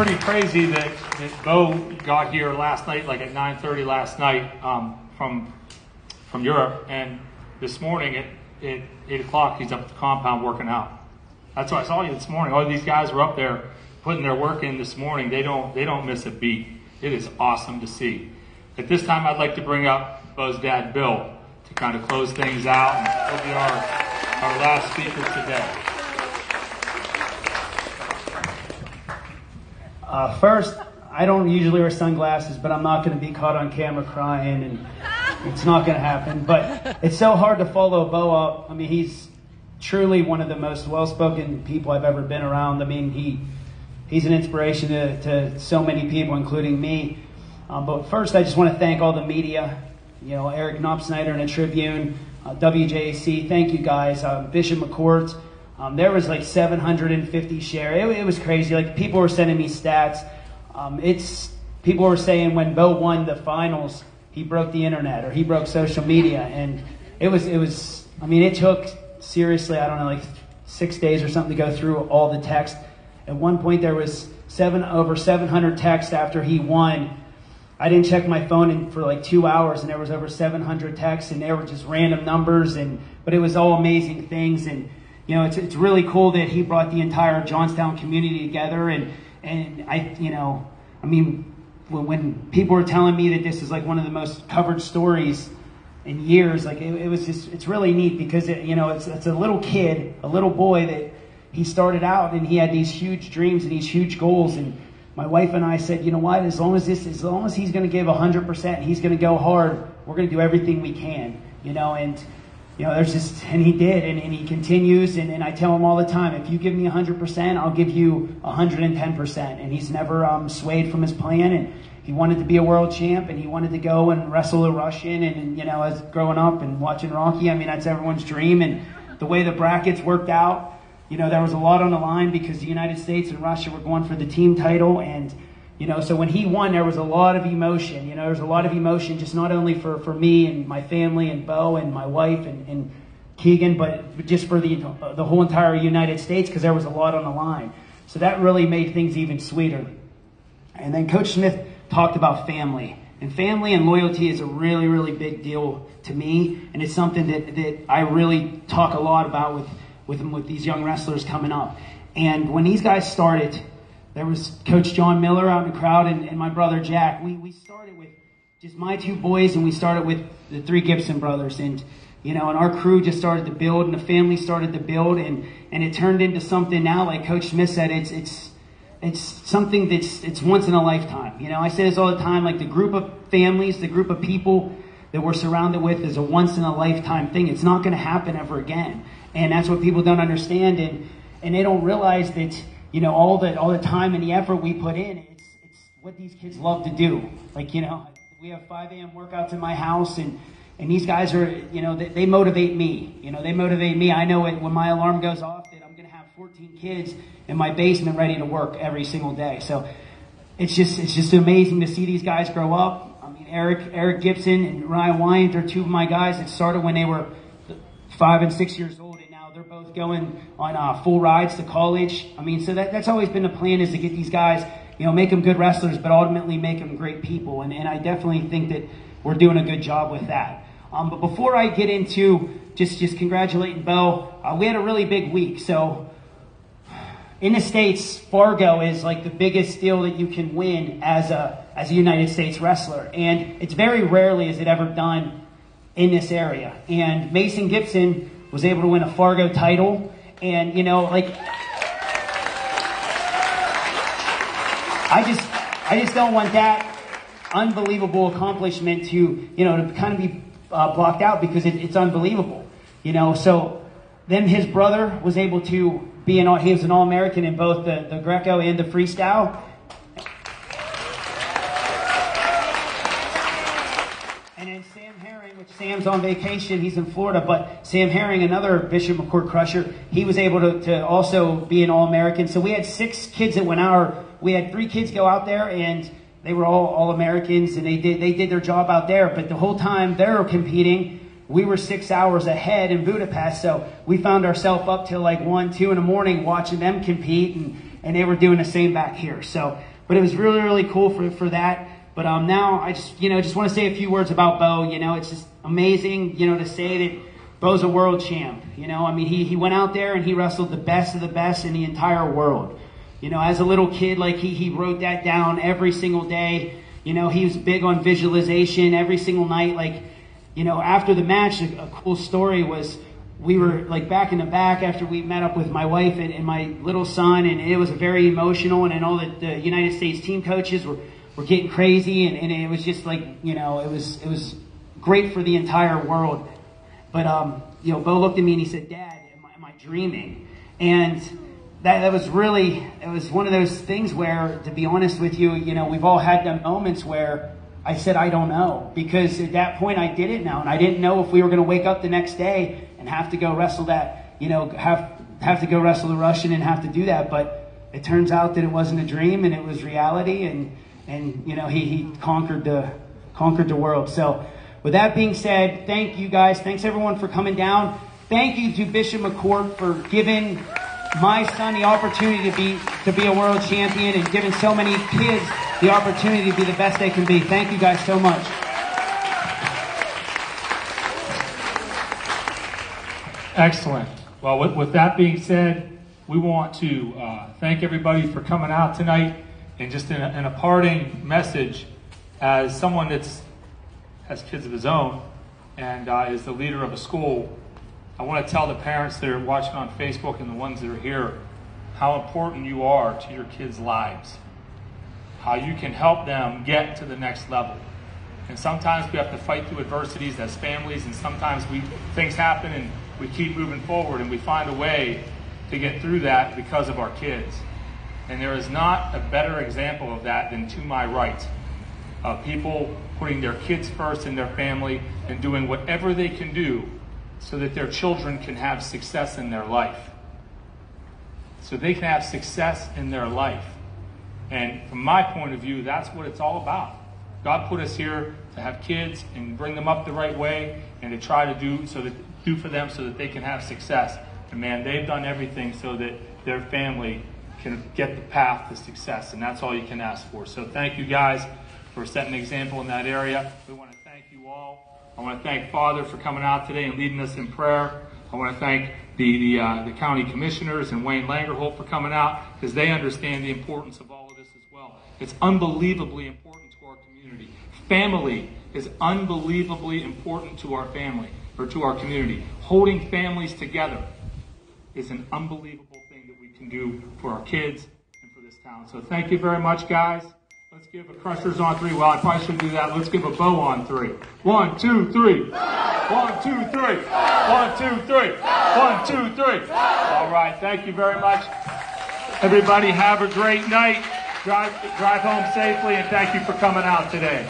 pretty crazy that Bo got here last night, like at 9:30 last night, from Europe, and this morning at 8 o'clock he's up at the compound working out. That's why I saw you this morning. All these guys were up there putting their work in this morning. They don't miss a beat. It is awesome to see. At this time, I'd like to bring up Bo's dad, Bill, to kind of close things out, and he'll be our last speaker today. First, I don't usually wear sunglasses, but I'm not going to be caught on camera crying, and it's not going to happen. But it's so hard to follow Bo up. I mean, he's truly one of the most well-spoken people I've ever been around. I mean, he's an inspiration to so many people, including me. But first, I just want to thank all the media, Eric Knopfsnyder in the Tribune, WJAC, thank you guys, Bishop McCort. There was like 750 shares. It was crazy. Like, people were sending me stats. People were saying when Bo won the finals, he broke the internet or he broke social media, and it took seriously, I don't know, like 6 days or something to go through all the text. At one point, there was over 700 texts after he won. I didn't check my phone for like 2 hours, and there was over 700 texts, and they were just random numbers, but it was all amazing things. And it's really cool that he brought the entire Johnstown community together. And when people were telling me that this is like one of the most covered stories in years, like it's really neat, because it's a little kid, a little boy, that he started out and he had these huge dreams and these huge goals. And my wife and I said, you know what, as long as he's going to give 100%, he's going to go hard, we're going to do everything we can, and he did, and he continues, and I tell him all the time, if you give me 100%, I'll give you 110%, and he's never swayed from his plan. And he wanted to be a world champ, and he wanted to go and wrestle a Russian, and as growing up and watching Rocky, I mean, that's everyone's dream. And the way the brackets worked out, there was a lot on the line, because the United States and Russia were going for the team title, and so when he won, there was a lot of emotion. There was a lot of emotion, just not only for me and my family and Bo and my wife and Keegan, but just for the whole entire United States, because there was a lot on the line. So that really made things even sweeter. And then Coach Smith talked about family. And family and loyalty is a really, really big deal to me. And it's something that I really talk a lot about with these young wrestlers coming up. And when these guys started, there was Coach John Miller out in the crowd, and my brother Jack. We started with just my two boys, and we started with the three Gibson brothers. And our crew just started to build, and the family started to build, and it turned into something now, like Coach Smith said, it's something it's once in a lifetime. I say this all the time, like the group of families, the group of people that we're surrounded with is a once in a lifetime thing. It's not going to happen ever again. And that's what people don't understand, and they don't realize that, all the time and the effort we put in, it's what these kids love to do. Like, we have 5 a.m. workouts in my house, and these guys are, they motivate me. They motivate me. I know when my alarm goes off that I'm going to have 14 kids in my basement ready to work every single day. So it's just amazing to see these guys grow up. I mean, Eric Gibson and Ryan Wyant are two of my guys that started when they were 5 and 6 years old, and now they're both going on full rides to college. I mean, so that's always been the plan, is to get these guys, make them good wrestlers, but ultimately make them great people. And I definitely think that we're doing a good job with that. But before I get into just congratulating Bo, we had a really big week. So in the States, Fargo is like the biggest deal that you can win as a United States wrestler. And it's very rarely is it ever done in this area. And Mason Gibson was able to win a Fargo title. And, I just don't want that unbelievable accomplishment to kind of be blocked out, because it's unbelievable. So then his brother was able to be he was an All-American in both the Greco and the freestyle. And then Sam Herring, which Sam's on vacation, he's in Florida, but Sam Herring, another Bishop McCort crusher, he was able to also be an All-American. So we had 6 kids that went out. We had 3 kids go out there, and they were all Americans, and they did their job out there. But the whole time they were competing, we were 6 hours ahead in Budapest. So we found ourselves up till like 1, 2 in the morning watching them compete. and they were doing the same back here. So, but it was really, really cool for that. But now I just want to say a few words about Bo. It's just amazing, to say that Bo's a world champ. I mean, he went out there and he wrestled the best of the best in the entire world. As a little kid, like he wrote that down every single day. He was big on visualization every single night. Like, after the match, a cool story was we were like back in the back after we met up with my wife and my little son, and it was very emotional. And I know that the United States team coaches were getting crazy, and it was just like, it was great for the entire world. But, Bo looked at me and he said, "Dad, am I dreaming?" And that was really, it was one of those things where, to be honest with you, we've all had them moments where I said, I don't know, because at that point I didn't know, and I didn't know if we were going to wake up the next day and have to go wrestle that, have to go wrestle the Russian and have to do that. But it turns out that it wasn't a dream and it was reality, and he conquered the world. So with that being said, thank you guys. Thanks everyone for coming down. Thank you to Bishop McCort for giving my son the opportunity to be a world champion and giving so many kids the opportunity to be the best they can be. Thank you guys so much. Excellent. Well, with that being said, we want to thank everybody for coming out tonight. And just in a parting message, as someone that has kids of his own and is the leader of a school, I want to tell the parents that are watching on Facebook and the ones that are here how important you are to your kids' lives, how you can help them get to the next level. And sometimes we have to fight through adversities as families, and sometimes things happen and we keep moving forward and we find a way to get through that because of our kids. And there is not a better example of that than to my right, of people putting their kids first in their family and doing whatever they can do so that their children can have success in their life. So they can have success in their life. And from my point of view, that's what it's all about. God put us here to have kids and bring them up the right way and to try to do for them so that they can have success. And man, they've done everything so that their family can get the path to success, and that's all you can ask for. So thank you guys for setting an example in that area. We want to thank you all. I want to thank Father for coming out today and leading us in prayer. I want to thank the county commissioners and Wayne Langerholt for coming out, because they understand the importance of all of this as well. It's unbelievably important to our community. Family is unbelievably important to our family, or to our community. Holding families together is an unbelievable thing that we can do for our kids and for this town. So thank you very much, guys. Let's give a Crushers on 3. Well, I probably shouldn't do that. Let's give a Bo on 3. 1, 2, 3. 1, 2, 3. 1, 2, 3. 1, 2, 3. All right. Thank you very much. Everybody have a great night. Drive home safely, and thank you for coming out today.